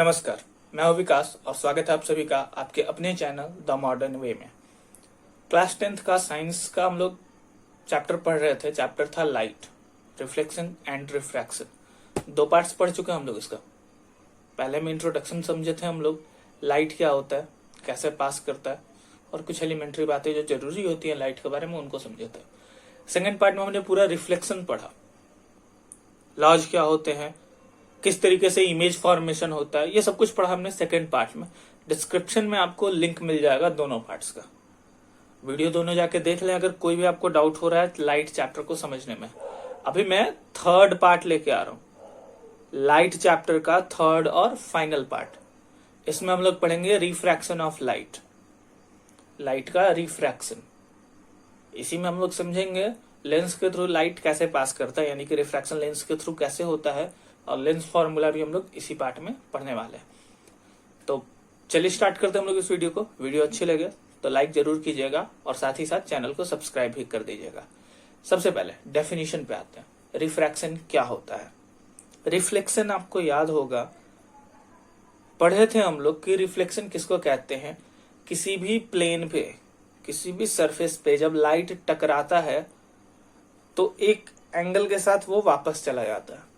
नमस्कार, मैं हूं विकास और स्वागत है आप सभी का आपके अपने चैनल द मॉडर्न वे में। क्लास 10th का साइंस का हम लोग चैप्टर पढ़ रहे थे। चैप्टर था light, reflection and refraction. 2 parts पढ़ चुके हैं हम लोग इसका। पहले में इंट्रोडक्शन समझे थे हम लोग, लाइट क्या होता है, कैसे पास करता है और कुछ एलिमेंट्री बातें जो जरूरी होती है लाइट के बारे में उनको समझे थे। सेकेंड पार्ट में हमने पूरा रिफ्लेक्शन पढ़ा, लॉज क्या होते हैं, किस तरीके से इमेज फॉर्मेशन होता है, ये सब कुछ पढ़ा हमने सेकंड पार्ट में। डिस्क्रिप्शन में आपको लिंक मिल जाएगा दोनों पार्ट्स का, वीडियो दोनों जाके देख लें अगर कोई भी आपको डाउट हो रहा है लाइट चैप्टर को समझने में। अभी मैं थर्ड पार्ट लेके आ रहा हूं, लाइट चैप्टर का थर्ड और फाइनल पार्ट। इसमें हम लोग पढ़ेंगे रिफ्रैक्शन ऑफ लाइट, लाइट का रिफ्रैक्शन। इसी में हम लोग समझेंगे लेंस के थ्रू लाइट कैसे पास करता है, यानी कि रिफ्रैक्शन लेंस के थ्रू कैसे होता है, और लेंस फॉर्मूला भी हम लोग इसी पार्ट में पढ़ने वाले हैं। तो चलिए स्टार्ट करते हैं हम लोग इस वीडियो को। वीडियो अच्छी लगे तो लाइक जरूर कीजिएगा और साथ ही साथ चैनल को सब्सक्राइब भी कर दीजिएगा। सबसे पहले डेफिनेशन पे आते हैं, रिफ्रैक्शन क्या होता है। रिफ्लेक्शन आपको याद होगा, पढ़े थे हम लोग कि रिफ्लेक्शन किसको कहते हैं। किसी भी प्लेन पे, किसी भी सरफेस पे जब लाइट टकराता है तो एक एंगल के साथ वो वापस चला जाता है,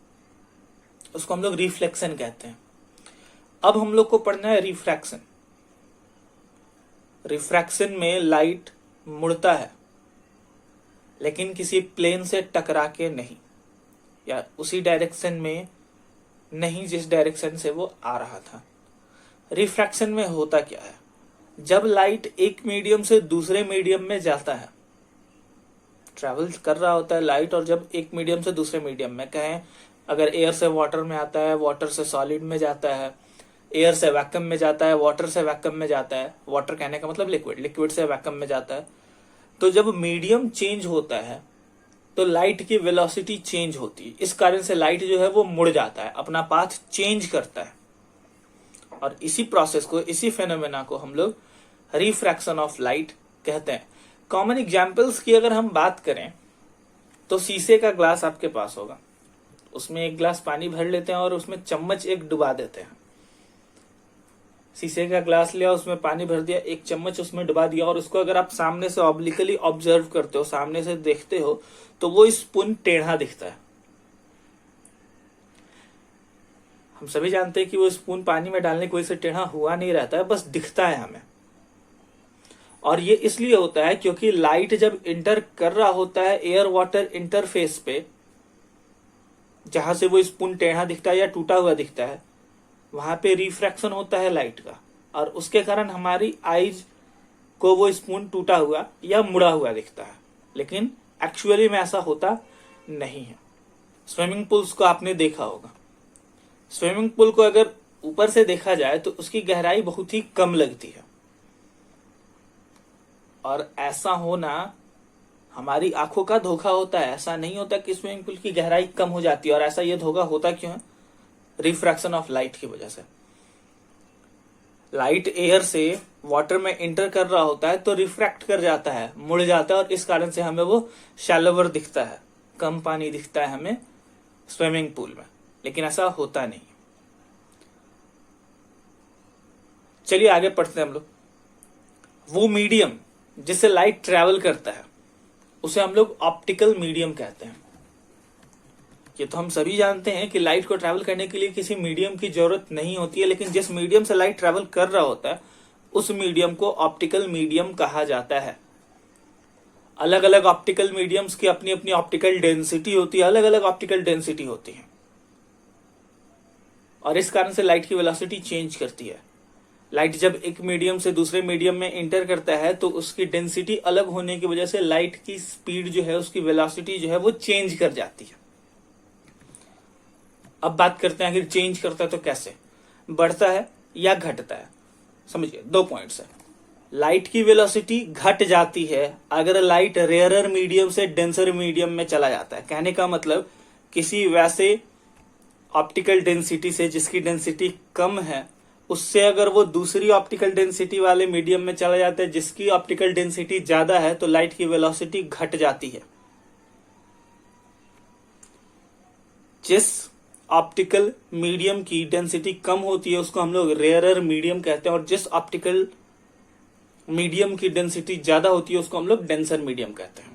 उसको हम लोग रिफ्लेक्शन कहते हैं। अब हम लोग को पढ़ना है रिफ्रैक्शन। रिफ्रैक्शन में लाइट मुड़ता है लेकिन किसी प्लेन से टकरा के नहीं, या उसी डायरेक्शन में नहीं जिस डायरेक्शन से वो आ रहा था। रिफ्रैक्शन में होता क्या है, जब लाइट एक मीडियम से दूसरे मीडियम में जाता है, ट्रैवल कर रहा होता है लाइट, और जब एक मीडियम से दूसरे मीडियम में, कहें अगर एयर से वाटर में आता है, वाटर से सॉलिड में जाता है, एयर से वैक्यूम में जाता है, वाटर से वैक्यूम में जाता है, वाटर कहने का मतलब लिक्विड, लिक्विड से वैक्यूम में जाता है, तो जब मीडियम चेंज होता है तो लाइट की वेलोसिटी चेंज होती है। इस कारण से लाइट जो है वो मुड़ जाता है, अपना पाथ चेंज करता है, और इसी प्रोसेस को, इसी फेनोमेना को हम लोग रिफ्रैक्शन ऑफ लाइट कहते हैं। कॉमन एग्जाम्पल्स की अगर हम बात करें तो शीशे का ग्लास आपके पास होगा, उसमें एक ग्लास पानी भर लेते हैं और उसमें चम्मच एक डुबा देते हैं। शीशे का ग्लास लिया, उसमें पानी भर दिया, एक चम्मच उसमें डुबा दिया, और उसको अगर आप सामने से ऑब्लिकली ऑब्जर्व करते हो, सामने से देखते हो, तो वो स्पून टेढ़ा दिखता है। हम सभी जानते हैं कि वो स्पून पानी में डालने की वजह से टेढ़ा हुआ नहीं रहता है, बस दिखता है हमें। और ये इसलिए होता है क्योंकि लाइट जब इंटर कर रहा होता है एयर वाटर इंटरफेस पे, जहां से वो स्पून टेढ़ा दिखता है या टूटा हुआ दिखता है, वहां पे रिफ्रैक्शन होता है लाइट का, और उसके कारण हमारी आईज को वो स्पून टूटा हुआ या मुड़ा हुआ दिखता है। लेकिन एक्चुअली में ऐसा होता नहीं है। स्विमिंग पूल्स को आपने देखा होगा, स्विमिंग पूल को अगर ऊपर से देखा जाए तो उसकी गहराई बहुत ही कम लगती है, और ऐसा होना हमारी आंखों का धोखा होता है। ऐसा नहीं होता कि स्विमिंग पूल की गहराई कम हो जाती है, और ऐसा ये धोखा होता क्यों है, रिफ्रैक्शन ऑफ लाइट की वजह से। लाइट एयर से वाटर में इंटर कर रहा होता है तो रिफ्रैक्ट कर जाता है, मुड़ जाता है, और इस कारण से हमें वो शैलोवर दिखता है, कम पानी दिखता है हमें स्विमिंग पूल में, लेकिन ऐसा होता नहीं। चलिए आगे पढ़ते हैं हम लोग। वो मीडियम जिससे लाइट ट्रेवल करता है उसे हम लोग ऑप्टिकल मीडियम कहते हैं। ये तो हम सभी जानते हैं कि लाइट को ट्रैवल करने के लिए किसी मीडियम की जरूरत नहीं होती है, लेकिन जिस मीडियम से लाइट ट्रैवल कर रहा होता है उस मीडियम को ऑप्टिकल मीडियम कहा जाता है। अलग अलग ऑप्टिकल मीडियम्स की अपनी अपनी ऑप्टिकल डेंसिटी होती है, अलग अलग ऑप्टिकल डेंसिटी होती है, और इस कारण से लाइट की वेलोसिटी चेंज करती है। लाइट जब एक मीडियम से दूसरे मीडियम में इंटर करता है तो उसकी डेंसिटी अलग होने की वजह से लाइट की स्पीड जो है, उसकी वेलोसिटी जो है वो चेंज कर जाती है। अब बात करते हैं कि चेंज करता है तो कैसे, बढ़ता है या घटता है। समझिए 2 पॉइंट्स है। लाइट की वेलोसिटी घट जाती है अगर लाइट रेयरर मीडियम से डेंसर मीडियम में चला जाता है। कहने का मतलब किसी वैसे ऑप्टिकल डेंसिटी से जिसकी डेंसिटी कम है, उससे अगर वो दूसरी ऑप्टिकल डेंसिटी वाले मीडियम में चला जाता है जिसकी ऑप्टिकल डेंसिटी ज्यादा है, तो लाइट की वेलोसिटी घट जाती है। जिस ऑप्टिकल मीडियम की डेंसिटी कम होती है उसको हम लोग रेयरर मीडियम कहते हैं, और जिस ऑप्टिकल मीडियम की डेंसिटी ज्यादा होती है उसको हम लोग डेंसर मीडियम कहते हैं।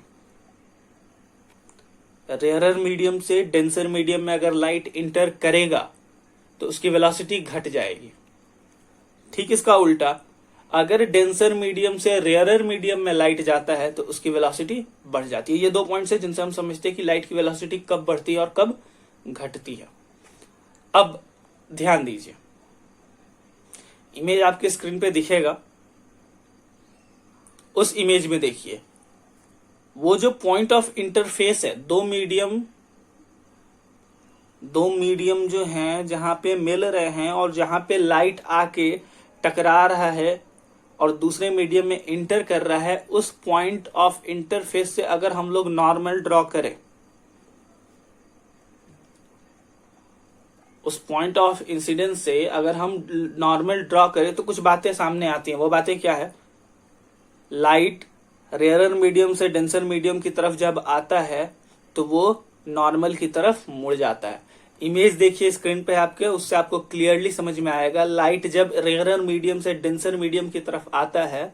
रेयरर मीडियम से डेंसर मीडियम में अगर लाइट इंटर करेगा तो उसकी वेलोसिटी घट जाएगी। ठीक इसका उल्टा, अगर डेंसर मीडियम से रेयरर मीडियम में लाइट जाता है तो उसकी वेलोसिटी बढ़ जाती है। ये दो पॉइंट्स है जिनसे हम समझते हैं कि लाइट की वेलोसिटी कब बढ़ती है और कब घटती है। अब ध्यान दीजिए, इमेज आपके स्क्रीन पे दिखेगा, उस इमेज में देखिए वो जो पॉइंट ऑफ इंटरफेस है, दो मीडियम जो हैं जहां पे मिल रहे हैं और जहां पे लाइट आके टकरा रहा है और दूसरे मीडियम में इंटर कर रहा है, उस पॉइंट ऑफ इंटरफेस से अगर हम लोग नॉर्मल ड्रॉ करें, उस पॉइंट ऑफ इंसिडेंस से अगर हम नॉर्मल ड्रॉ करें तो कुछ बातें सामने आती हैं। वो बातें क्या है? लाइट रेयरर मीडियम से डेंसर मीडियम की तरफ जब आता है तो वो नॉर्मल की तरफ मुड़ जाता है। इमेज देखिए स्क्रीन पे आपके, उससे आपको क्लियरली समझ में आएगा। लाइट जब रेयरर मीडियम से डेंसर मीडियम की तरफ आता है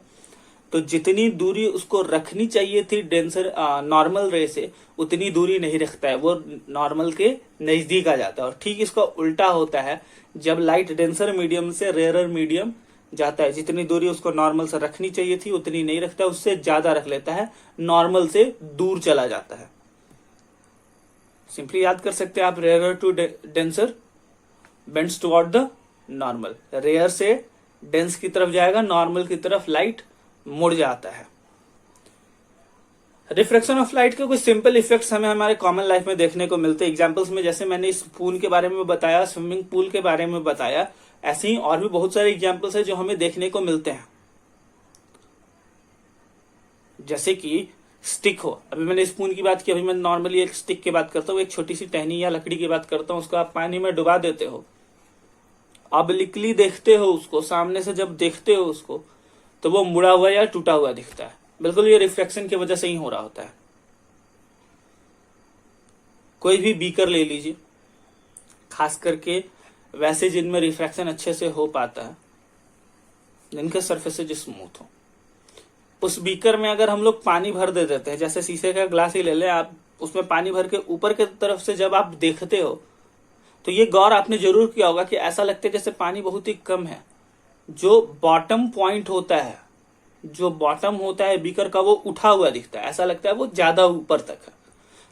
तो जितनी दूरी उसको रखनी चाहिए थी डेंसर नॉर्मल रे से, उतनी दूरी नहीं रखता है, वो नॉर्मल के नजदीक आ जाता है। और ठीक इसका उल्टा होता है, जब लाइट डेंसर मीडियम से रेयरर मीडियम जाता है, जितनी दूरी उसको नॉर्मल से रखनी चाहिए थी उतनी नहीं रखता, उससे ज्यादा रख लेता है, नॉर्मल से दूर चला जाता है। सिंपली याद कर सकते हैं आप, rare to denser bends toward the normal. Rare से डेंस की तरफ जाएगा, नॉर्मल की तरफ लाइट मुड़ जाता है। रिफ्रैक्शन ऑफ लाइट के कुछ सिंपल इफेक्ट्स हमें हमारे कॉमन लाइफ में देखने को मिलते हैं। एग्जांपल्स में जैसे मैंने इस पूल के बारे में बताया, स्विमिंग पूल के बारे में बताया, ऐसे ही और भी बहुत सारे एग्जांपल्स है जो हमें देखने को मिलते हैं। जैसे कि स्टिक हो, अभी मैंने स्पून की बात की, अभी मैं नॉर्मली एक स्टिक की बात करता हूँ, एक छोटी सी टहनी या लकड़ी की बात करता हूँ। उसको आप पानी में डुबा देते हो, ऑब्लिकली देखते हो उसको, सामने से जब देखते हो उसको तो वो मुड़ा हुआ या टूटा हुआ दिखता है। बिल्कुल ये रिफ्लेक्शन की वजह से ही हो रहा होता है। कोई भी बीकर ले लीजिए, खास करके वैसे जिनमें रिफ्रैक्शन अच्छे से हो पाता है, जिनके सरफेसेज स्मूथ हो, उस बीकर में अगर हम लोग पानी भर दे देते हैं, जैसे शीशे का ग्लास ही ले लें आप, उसमें पानी भर के ऊपर की तरफ से जब आप देखते हो तो ये गौर आपने जरूर किया होगा कि ऐसा लगता है जैसे पानी बहुत ही कम है। जो बॉटम पॉइंट होता है, जो बॉटम होता है बीकर का, वो उठा हुआ दिखता है, ऐसा लगता है वो ज्यादा ऊपर तक है।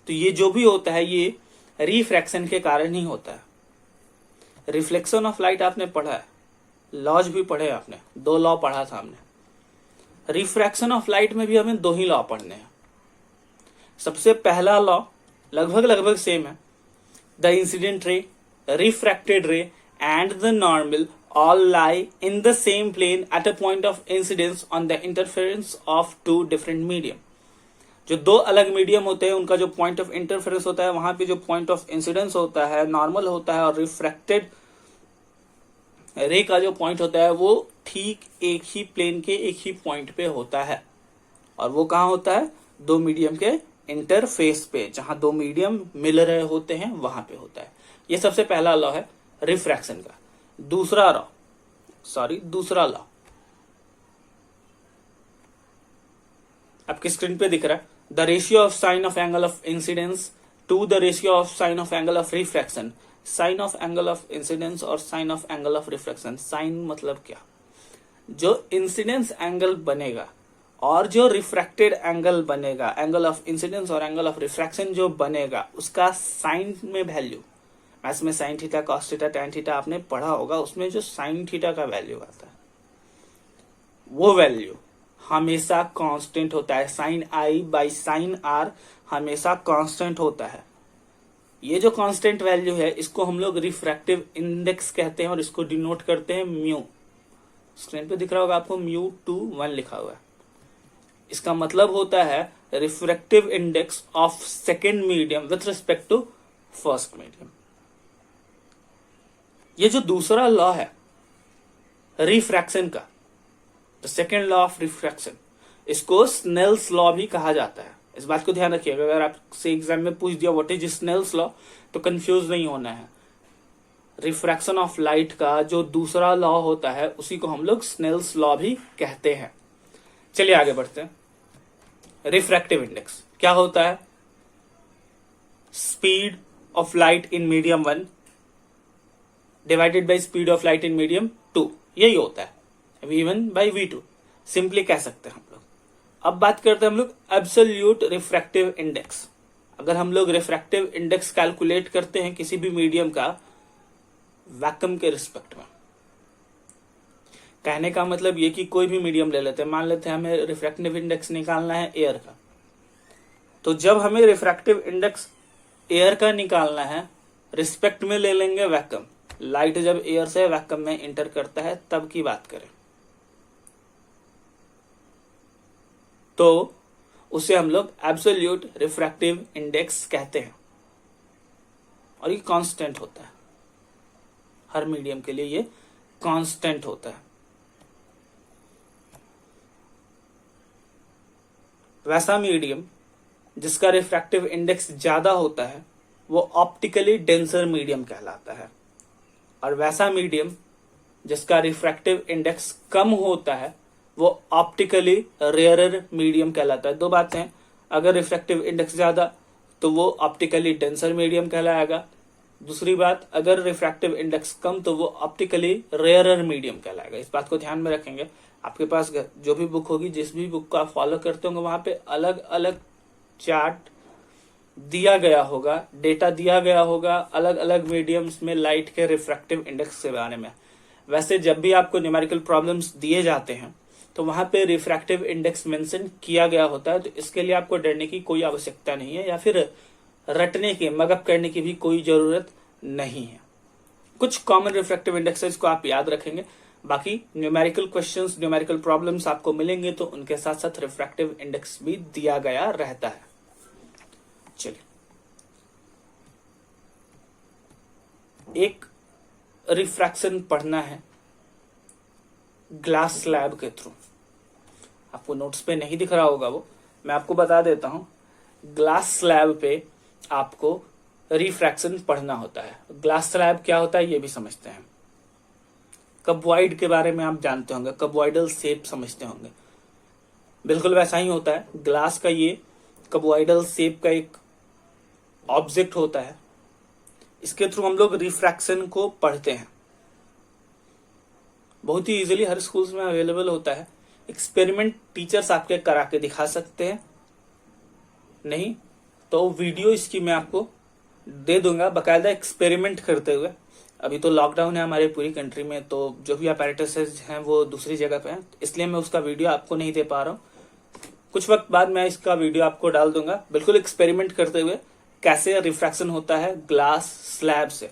तो ये जो भी होता है ये रिफ्रैक्शन के कारण ही होता है। रिफ्लेक्शन ऑफ लाइट आपने पढ़ा है, लॉज भी पढ़े आपने, 2 लॉ पढ़ा था हमने। रिफ्रैक्शन ऑफ लाइट में भी हमें 2 ही लॉ पढ़ने हैं। सबसे पहला लॉ लगभग सेम है, द इंसिडेंट रे, रिफ्रैक्टेड रे and the normal all lie in the same plane at a point of incidence on the interference of 2 different medium। जो 2 अलग मीडियम होते हैं उनका जो पॉइंट ऑफ इंटरफेरेंस होता है, वहां पे जो पॉइंट ऑफ इंसिडेंस होता है नॉर्मल होता है, और रिफ्रैक्टेड रे का जो पॉइंट होता है वो ठीक एक ही प्लेन के एक ही पॉइंट पे होता है। और वो कहाँ होता है? 2 मीडियम के इंटरफेस पे, जहां 2 मीडियम मिल रहे होते हैं वहां पे होता है। ये सबसे पहला लॉ है रिफ्रैक्शन का। दूसरा लॉ आपकी स्क्रीन पे दिख रहा है, the ratio of sine of angle of incidence to the ratio of sine of angle of refraction. Sine of angle of incidence और sine of angle of refraction. Sine मतलब क्या? जो इंसिडेंस एंगल बनेगा और जो रिफ्रैक्टेड एंगल बनेगा, angle of incidence और angle of refraction जो बनेगा, उसका साइन में वैल्यू, मैथ्स में sine theta, cos theta, tan theta आपने पढ़ा होगा, उसमें जो साइन थीटा का वैल्यू आता है वो वैल्यू हमेशा कांस्टेंट होता है। Sine i by sine r हमेशा कांस्टेंट होता है। ये जो कांस्टेंट वैल्यू है इसको हम लोग रिफ्रैक्टिव इंडेक्स कहते हैं और इसको डिनोट करते हैं म्यू। स्क्रीन पे दिख रहा होगा आपको, μ/1 लिखा हुआ है। इसका मतलब होता है refractive index of second medium with respect to first medium. ये जो दूसरा लॉ है रिफ्रैक्शन का, the second law of refraction, इसको स्नेल्स लॉ भी कहा जाता है। इस बात को ध्यान रखिएगा, अगर आपसे एग्जाम में पूछ दिया व्हाट इज स्नेल्स लॉ तो कंफ्यूज नहीं होना है। रिफ्रैक्शन ऑफ लाइट का जो दूसरा लॉ होता है उसी को हम लोग स्नेल्स लॉ भी कहते हैं। चलिए आगे बढ़ते हैं। रिफ्रैक्टिव इंडेक्स क्या होता है? Speed of light in medium 1 divided by speed of light in medium 2, यही होता है v1 बाई v2, सिंपली कह सकते हैं हम लोग। अब बात करते हैं हम लोग एब्सोल्यूट रिफ्रैक्टिव इंडेक्स। अगर हम लोग रिफ्रैक्टिव इंडेक्स कैलकुलेट करते हैं किसी भी मीडियम का वैक्यूम के रिस्पेक्ट में, कहने का मतलब ये कि कोई भी मीडियम ले लेते हैं, मान लेते हैं हमें रिफ्रैक्टिव इंडेक्स निकालना है एयर का, तो जब हमें रिफ्रैक्टिव इंडेक्स एयर का निकालना है रिस्पेक्ट में ले लेंगे वैक्यूम। लाइट जब एयर से वैक्यूम में इंटर करता है तब की बात करें तो उसे हम लोग एब्सोल्यूट रिफ्रैक्टिव इंडेक्स कहते हैं, और ये कांस्टेंट होता है, हर मीडियम के लिए ये कांस्टेंट होता है। वैसा मीडियम जिसका रिफ्रैक्टिव इंडेक्स ज्यादा होता है वो ऑप्टिकली डेंसर मीडियम कहलाता है, और वैसा मीडियम जिसका रिफ्रैक्टिव इंडेक्स कम होता है वो ऑप्टिकली रेयरर मीडियम कहलाता है। दो बातें हैं, अगर रिफ्रैक्टिव इंडेक्स ज्यादा तो वो ऑप्टिकली डेंसर मीडियम कहलाएगा, दूसरी बात अगर रिफ्रैक्टिव इंडेक्स कम तो वो ऑप्टिकली रेयरर मीडियम कहलाएगा। इस बात को ध्यान में रखेंगे। आपके पास जो भी बुक होगी, जिस भी बुक को आप फॉलो करते होंगे, वहां पे अलग अलग चार्ट दिया गया होगा, डेटा दिया गया होगा अलग अलग मीडियम्स में लाइट के रिफ्रैक्टिव इंडेक्स के बारे में। वैसे जब भी आपको न्यूमेरिकल प्रॉब्लम्स दिए जाते हैं तो वहां पे रिफ्रैक्टिव इंडेक्स मेंशन किया गया होता है, तो इसके लिए आपको डरने की कोई आवश्यकता नहीं है, या फिर रटने की, मगअप करने की भी कोई जरूरत नहीं है। कुछ कॉमन रिफ्रैक्टिव इंडेक्सेस को आप याद रखेंगे, बाकी न्यूमेरिकल क्वेश्चंस, न्यूमेरिकल प्रॉब्लम्स आपको मिलेंगे तो उनके साथ साथ रिफ्रैक्टिव इंडेक्स भी दिया गया रहता है। चलिए, एक रिफ्रैक्शन पढ़ना है ग्लास स्लैब के थ्रू। आपको नोट्स पे नहीं दिख रहा होगा वो, मैं आपको बता देता हूं। ग्लास स्लैब पे आपको रिफ्रैक्शन पढ़ना होता है। ग्लास स्लैब क्या होता है ये भी समझते हैं। कबॉइड के बारे में आप जानते होंगे, कबॉइडल शेप समझते होंगे, बिल्कुल वैसा ही होता है। ग्लास का ये कबॉइडल शेप का एक ऑब्जेक्ट होता है, इसके थ्रू हम लोग रिफ्रैक्शन को पढ़ते हैं। बहुत ही इजीली हर स्कूल्स में अवेलेबल होता है। एक्सपेरिमेंट टीचर्स आपके करा के दिखा सकते हैं, नहीं तो वीडियो इसकी मैं आपको दे दूंगा बकायदा एक्सपेरिमेंट करते हुए। अभी तो लॉकडाउन है हमारी पूरी कंट्री में, तो जो भी अपैरेटस हैं वो दूसरी जगह पे हैं, इसलिए मैं उसका वीडियो आपको नहीं दे पा रहा हूँ। कुछ वक्त बाद मैं इसका वीडियो आपको डाल दूंगा, बिल्कुल एक्सपेरिमेंट करते हुए कैसे रिफ्रैक्शन होता है ग्लास स्लैब से।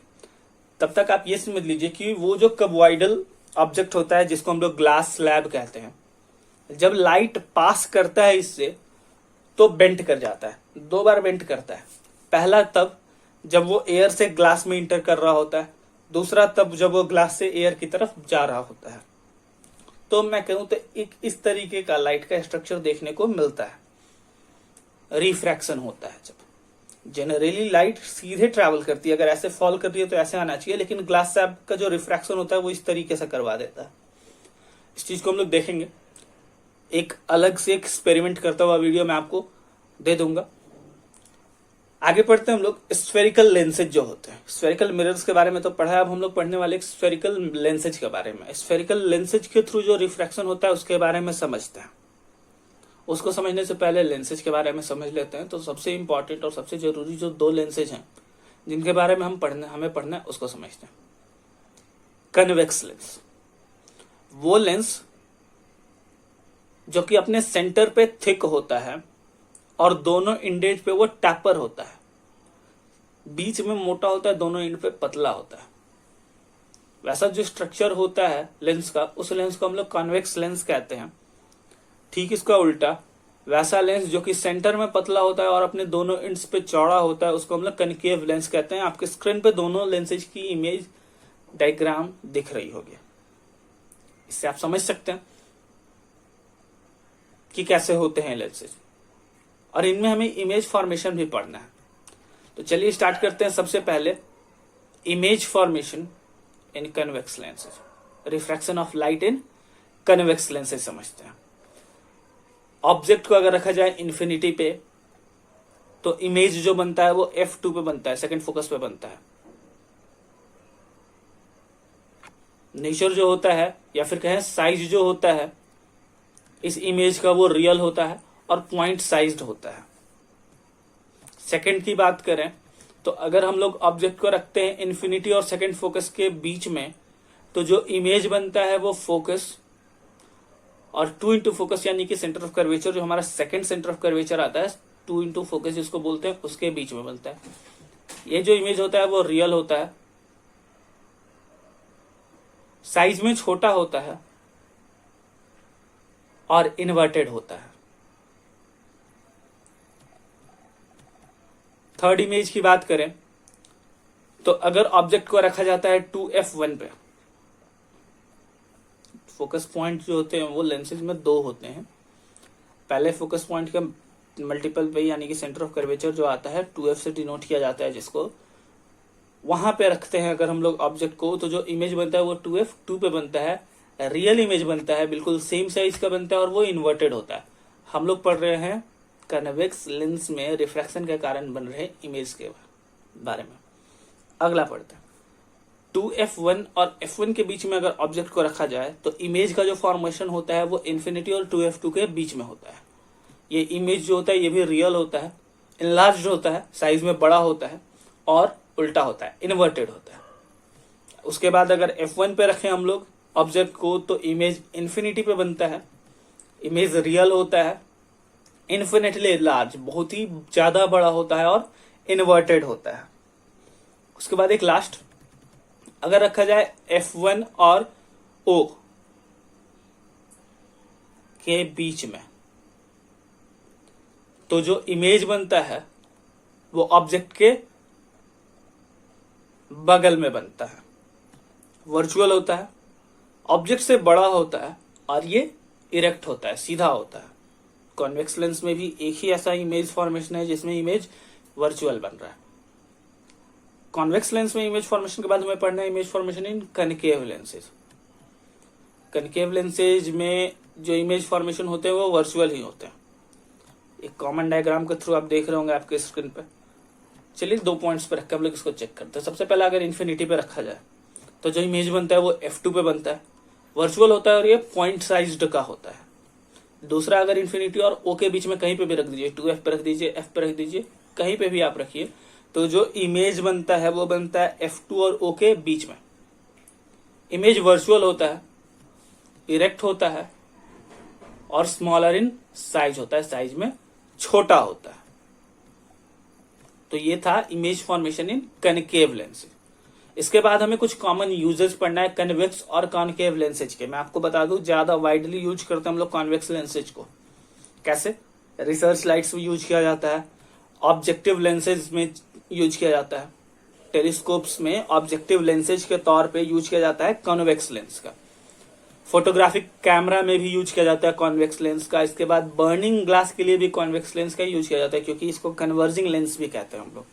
तब तक आप ये समझ लीजिए कि वो जो कबॉइडल ऑब्जेक्ट होता है जिसको हम लोग ग्लास स्लैब कहते हैं, जब लाइट पास करता है इससे तो बेंट कर जाता है। दो बार बेंट करता है। पहला तब जब वो एयर से ग्लास में इंटर कर रहा होता है, दूसरा तब जब वो ग्लास से एयर की तरफ जा रहा होता है। तो मैं कहूं तो एक इस तरीके का लाइट का स्ट्रक्चर देखने को मिलता है। रिफ्रैक्शन होता है जब जनरली लाइट सीधे ट्रैवल करती है, अगर ऐसे फॉल कर रही है तो ऐसे आना चाहिए, लेकिन ग्लास स्लैब का जो रिफ्रैक्शन होता है वो इस तरीके से करवा देता है। इस चीज को हम लोग देखेंगे, एक अलग से एक्सपेरिमेंट करता हुआ वीडियो मैं आपको दे दूंगा। आगे पढ़ते हैं हम लोग स्फेरिकल लेंसेज जो होते हैं। स्फेरिकल मिरर्स के बारे में तो पढ़ा है, अब हम लोग पढ़ने वाले स्फेरिकल लेंसेज के बारे में। स्फेरिकल लेंसेज के थ्रू जो रिफ्रैक्शन होता है उसके बारे में समझते हैं। उसको समझने से पहले लेंसेज के बारे में समझ लेते हैं। तो सबसे इंपॉर्टेंट और सबसे जरूरी जो दो लेंसेज हैं जिनके बारे में हमें पढ़ना है उसको समझते हैं। कन्वेक्स लेंस, वो लेंस जो कि अपने सेंटर पे थिक होता है और दोनों इंडेज पे वो टैपर होता है, बीच में मोटा होता है, दोनों इंड पे पतला होता है। वैसा जो स्ट्रक्चर होता है लेंस का, उस लेंस को हम लोग कॉन्वेक्स लेंस कहते हैं। ठीक इसका उल्टा वैसा लेंस जो कि सेंटर में पतला होता है और अपने दोनों इंड्स पे चौड़ा होता है उसको हम लोग कनकेव लेंस कहते हैं। आपके स्क्रीन पे दोनों लेंसेज की इमेज डायग्राम दिख रही होगी, इससे आप समझ सकते हैं कि कैसे होते हैं लेंसेज, और इनमें हमें इमेज फॉर्मेशन भी पढ़ना है। तो चलिए स्टार्ट करते हैं। सबसे पहले image formation in convex lenses, refraction of light in convex lenses समझते हैं। ऑब्जेक्ट को अगर रखा जाए इन्फिनिटी पे तो इमेज जो बनता है वो f2 पे बनता है, सेकंड फोकस पे बनता है। नेचर जो होता है या फिर कहें साइज जो होता है इस इमेज का वो रियल होता है और पॉइंट साइज्ड होता है। सेकंड की बात करें तो अगर हम लोग ऑब्जेक्ट को रखते हैं इन्फिनिटी और सेकंड फोकस के बीच में तो जो इमेज बनता है वो फोकस और 2 इंटू फोकस यानी कि सेंटर ऑफ कर्वेचर, जो हमारा सेकंड सेंटर ऑफ कर्वेचर आता है 2 इंटू फोकस जिसको बोलते हैं, उसके बीच में बनता है। ये जो इमेज होता है वो रियल होता है, साइज में छोटा होता है और इन्वर्टेड होता है। थर्ड इमेज की बात करें तो अगर ऑब्जेक्ट को रखा जाता है 2f1 पे, फोकस पॉइंट जो होते हैं वो लेंसेज में 2 होते हैं। पहले फोकस पॉइंट का मल्टीपल पे यानी कि सेंटर ऑफ कर्वेचर जो आता है 2f से डिनोट किया जाता है, जिसको वहां पे रखते हैं अगर हम लोग ऑब्जेक्ट को, तो जो इमेज बनता है वो 2f2 पे बनता है। रियल इमेज बनता है, बिल्कुल सेम साइज का बनता है और वो इन्वर्टेड होता है। हम लोग पढ़ रहे हैं कन्वेक्स लेंस में रिफ्रैक्शन के कारण बन रहे इमेज के बारे में। अगला पढ़ते हैं 2f1 और f1 के बीच में अगर ऑब्जेक्ट को रखा जाए तो इमेज का जो फॉर्मेशन होता है वो इन्फिनिटी और 2f2 के बीच में होता है। ये इमेज जो होता है ये भी रियल होता है, इनलार्ज्ड होता है, साइज में बड़ा होता है और उल्टा होता है, इन्वर्टेड होता है। उसके बाद अगर f1 पे रखें हम लोग ऑब्जेक्ट को तो इमेज इन्फिनिटी पे बनता है, इमेज रियल होता है, इन्फिनिटली लार्ज, बहुत ही ज्यादा बड़ा होता है और इन्वर्टेड होता है। उसके बाद एक लास्ट अगर रखा जाए f1 और o के बीच में तो जो इमेज बनता है वो ऑब्जेक्ट के बगल में बनता है, वर्चुअल होता है, ऑब्जेक्ट से बड़ा होता है और ये इरेक्ट होता है, सीधा होता है। कॉन्वेक्स लेंस में भी एक ही ऐसा इमेज फॉर्मेशन है जिसमें इमेज वर्चुअल बन रहा है। कॉन्वेक्स लेंस में इमेज फॉर्मेशन के बाद हमें पढ़ना है इमेज फॉर्मेशन इन कनकेव लेंसेज। कनकेव लेंसेज में जो इमेज फॉर्मेशन होते हैं वो वर्चुअल ही होते हैं। एक कॉमन डायग्राम के थ्रू आप देख रहे होंगे आपके स्क्रीन पे। चलिए 2 पॉइंट्स पे रखकर हम लोग इसको चेक करते हैं। सबसे पहले अगर इन्फिनिटी पे रखा जाए तो जो इमेज बनता है वो f2 पे बनता है, वर्चुअल होता है और ये पॉइंट साइज्ड का होता है। दूसरा अगर इन्फिनिटी और o के बीच में कहीं पे भी रख दीजिए, 2f पे रख दीजिए, f पे रख दीजिए, कहीं पे भी आप रखिए, तो जो इमेज बनता है वो बनता है f2 और o के बीच में। इमेज वर्चुअल होता है, इरेक्ट होता है और स्मॉलर इन साइज होता है, साइज में छोटा होता है। तो ये था इमेज फॉर्मेशन इन कनकेव लेंसेज। इसके बाद हमें कुछ कॉमन यूजेस पढ़ना है कन्वेक्स और कॉनकेव लेंसेज के। मैं आपको बता दूं ज्यादा वाइडली यूज करते हैं हम लोग कॉन्वेक्स लेंसेज को। कैसे? रिसर्च लाइट्स में यूज किया जाता है, ऑब्जेक्टिव लेंसेज में यूज किया जाता है, टेलीस्कोप्स में ऑब्जेक्टिव लेंसेज के तौर पे यूज किया जाता है कॉन्वेक्स लेंस का, फोटोग्राफिक कैमरा में भी यूज किया जाता है कॉन्वेक्स लेंस का। इसके बाद बर्निंग ग्लास के लिए भी कॉन्वेक्स लेंस का यूज किया जाता है, क्योंकि इसको कन्वर्जिंग लेंस भी कहते हैं हम लोग।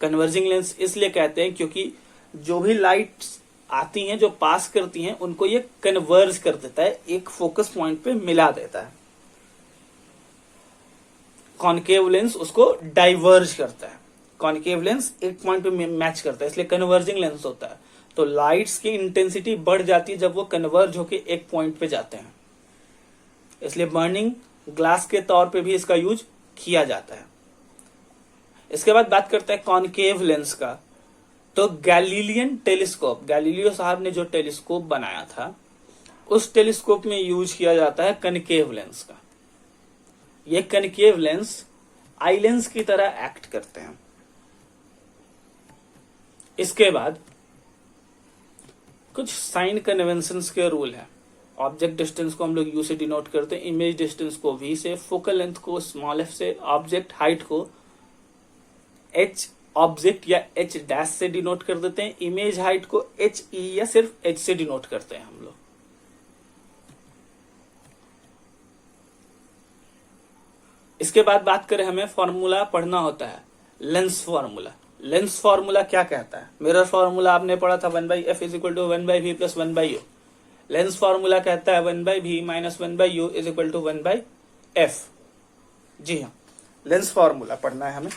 कन्वर्जिंग लेंस इसलिए कहते हैं क्योंकि जो भी लाइट्स आती हैं जो पास करती हैं उनको ये कन्वर्ज कर देता है, एक फोकस पॉइंट पे मिला देता है। कॉनकेव लेंस उसको डाइवर्ज करता है, कॉनकेव लेंस एक पॉइंट पे मैच करता है, इसलिए कन्वर्जिंग लेंस होता है। तो लाइट्स की इंटेंसिटी बढ़ जाती है जब वो कन्वर्ज होके एक पॉइंट पे जाते हैं, इसलिए बर्निंग ग्लास के तौर पे भी इसका यूज किया जाता है। इसके बाद बात करते हैं कॉनकेव लेंस का। तो गैलीलियन टेलीस्कोप, गैलीलियो साहब ने जो टेलीस्कोप बनाया था उस टेलीस्कोप में यूज किया जाता है कनकेव लेंस का। ये कनकेव लेंस आई लेंस की तरह एक्ट करते हैं। इसके बाद कुछ साइन कन्वेंशंस के रूल है। ऑब्जेक्ट डिस्टेंस को हम लोग यू से डिनोट करते हैं, इमेज डिस्टेंस को वी से, फोकल लेंथ को स्मॉल एफ से, ऑब्जेक्ट हाइट को एच ऑब्जेक्ट या एच डैश से डिनोट कर देते हैं, इमेज हाइट को एच ई या सिर्फ एच से डिनोट करते हैं हम लोग। इसके बाद बात करें हमें फॉर्मूला पढ़ना होता है लेंस फॉर्मूला। लेंस फॉर्मूला क्या कहता है? मिरर फॉर्मूला आपने पढ़ा था 1/f is equal to 1/v plus 1/u। Lens formula कहता है 1/v minus 1/u is equal to 1/f। जी हाँ, लेंस फॉर्मूला पढ़ना है हमें।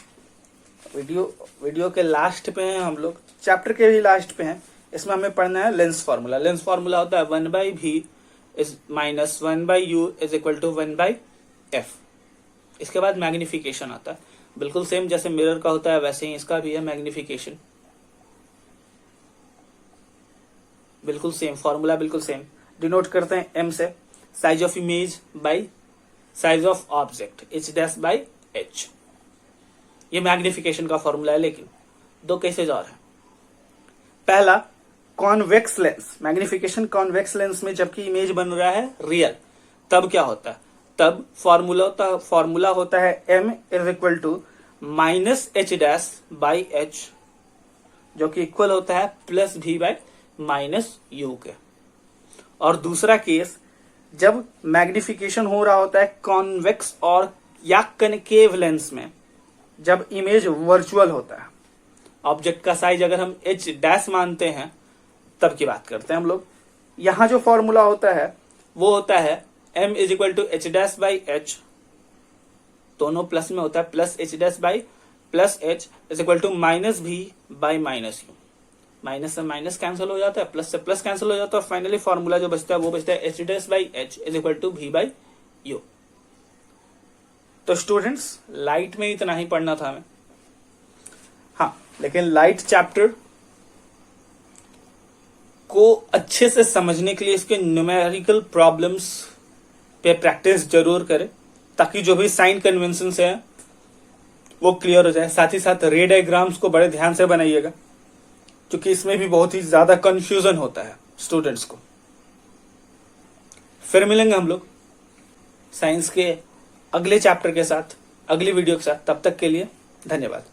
वीडियो के लास्ट पे हैं हम लोग, चैप्टर के भी लास्ट पे हैं। इसमें हमें पढ़ना है लेंस फॉर्मूला। लेंस फॉर्मूला होता है 1/v is minus 1/u is equal to 1/f। इसके बाद मैग्निफिकेशन आता है, बिल्कुल सेम जैसे मिरर का होता है वैसे ही इसका भी है मैग्निफिकेशन। बिल्कुल सेम फॉर्मूला, बिल्कुल सेम। डिनोट करते हैं m से, size of image by size of object, h dash by h। ये मैग्निफिकेशन का फॉर्मूला है, लेकिन दो केसेस और हैं। पहला, convex lens, magnification convex lens में जबकि इमेज बन रहा है रियल, तब क्या होता है? तब फॉर्मूला होता है m is equal to minus h dash by h, जो कि इक्वल होता है plus v by minus u के। और दूसरा केस, जब मैग्निफिकेशन हो रहा होता है कॉन्वेक्स और या कनकेव लेंस में, जब इमेज वर्चुअल होता है, ऑब्जेक्ट का साइज अगर हम h डैश मानते हैं तब की बात करते हैं हम लोग। यहां जो फॉर्मूला होता है वो होता है m is equal to h dash by h, दोनों प्लस में होता है, plus h dash by plus h is equal to minus v by minus u. Minus से माइनस कैंसिल हो जाता है, प्लस से प्लस कैंसिल हो जाता है, और फाइनली फॉर्मूला जो बचता है वो बचता है h dash by h is equal to v by u. तो स्टूडेंट्स, लाइट में इतना ही पढ़ना था हमें। हाँ, लेकिन लाइट चैप्टर को अच्छे से समझने के लिए इसके न्यूमेरिकल प्रॉब्लम्स पे प्रैक्टिस जरूर करें, ताकि जो भी साइन कन्वेंशन है वो क्लियर हो जाए। साथ ही साथ रे डायग्राम्स को बड़े ध्यान से बनाइएगा, क्योंकि इसमें भी बहुत ही ज्यादा कंफ्यूजन होता है स्टूडेंट्स को। फिर मिलेंगे हम लोग साइंस के अगले चैप्टर के साथ, अगली वीडियो के साथ। तब तक के लिए धन्यवाद।